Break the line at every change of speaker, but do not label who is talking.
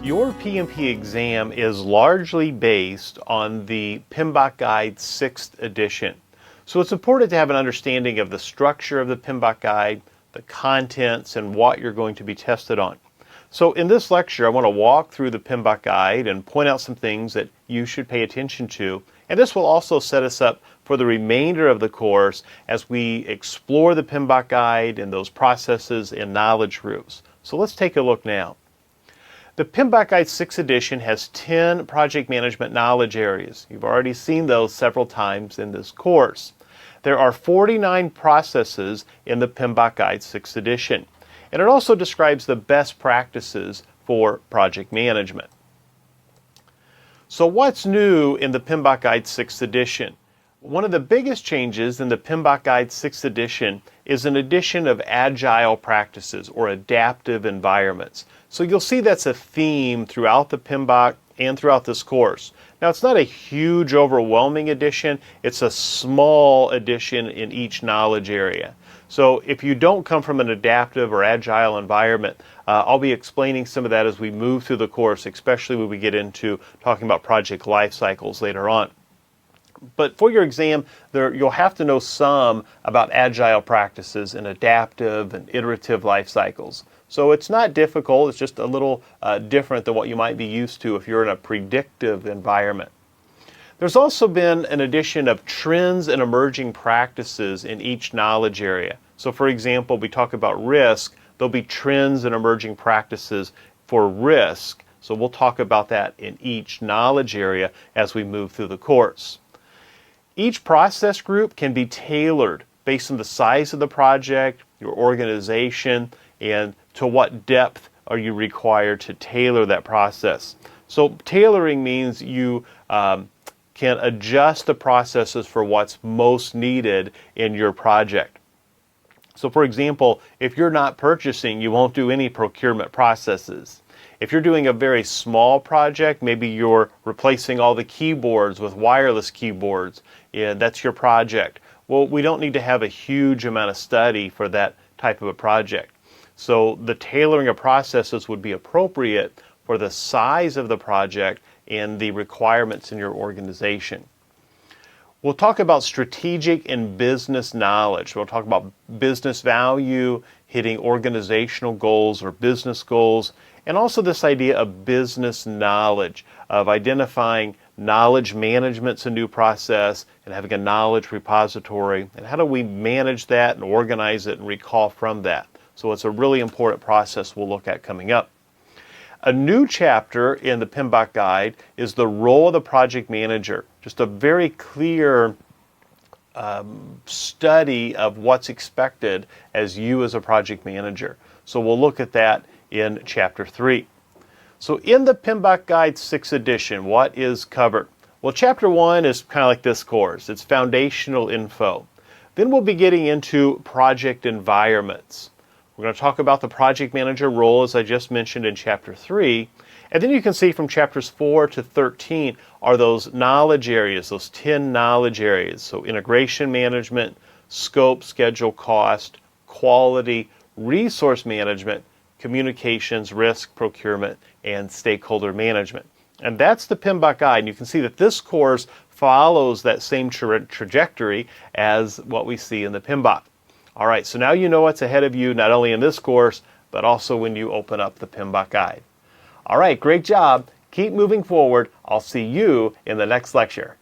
Your PMP exam is largely based on the PMBOK Guide 6th edition. So it's important to have an understanding of the structure of the PMBOK Guide, the contents, and what you're going to be tested on. So in this lecture, I want to walk through the PMBOK Guide and point out some things that you should pay attention to. And this will also set us up for the remainder of the course as we explore the PMBOK Guide and those processes and knowledge groups. So let's take a look now. The PMBOK Guide 6th edition has 10 project management knowledge areas. You've already seen those several times in this course. There are 49 processes in the PMBOK Guide 6th edition. And it also describes the best practices for project management. So what's new in the PMBOK Guide 6th edition? One of the biggest changes in the PMBOK Guide 6th edition is an addition of agile practices or adaptive environments. So you'll see that's a theme throughout the PMBOK and throughout this course. Now it's not a huge, overwhelming addition. It's a small addition in each knowledge area. So if you don't come from an adaptive or agile environment, I'll be explaining some of that as we move through the course, especially when we get into talking about project life cycles later on. But for your exam, you'll have to know some about agile practices and adaptive and iterative life cycles. So it's not difficult, it's just a little different than what you might be used to if you're in a predictive environment. There's also been an addition of trends and emerging practices in each knowledge area. So for example, we talk about risk, there'll be trends and emerging practices for risk. So we'll talk about that in each knowledge area as we move through the course. Each process group can be tailored based on the size of the project, your organization, and to what depth are you required to tailor that process. So tailoring means you can adjust the processes for what's most needed in your project. So for example, if you're not purchasing, you won't do any procurement processes. If you're doing a very small project, maybe you're replacing all the keyboards with wireless keyboards, that's your project. Well, we don't need to have a huge amount of study for that type of a project. So the tailoring of processes would be appropriate for the size of the project and the requirements in your organization. We'll talk about strategic and business knowledge. We'll talk about business value, hitting organizational goals or business goals, and also this idea of business knowledge, of identifying knowledge management's a new process and having a knowledge repository, and how do we manage that and organize it and recall from that. So it's a really important process we'll look at coming up. A new chapter in the PMBOK Guide is the role of the project manager. Just a very clear study of what's expected as you as a project manager. So we'll look at that in Chapter 3. So in the PMBOK Guide 6th edition, what is covered? Well, Chapter 1 is kind of like this course. It's foundational info. Then we'll be getting into project environments. We're going to talk about the project manager role, as I just mentioned in Chapter 3. And then you can see from Chapters 4 to 13 are those knowledge areas, those 10 knowledge areas. So integration management, scope, schedule, cost, quality, resource management, communications, risk, procurement, and stakeholder management. And that's the PMBOK Guide. And you can see that this course follows that same trajectory as what we see in the PMBOK. All right, so now you know what's ahead of you, not only in this course, but also when you open up the PMBOK Guide. All right, great job. Keep moving forward. I'll see you in the next lecture.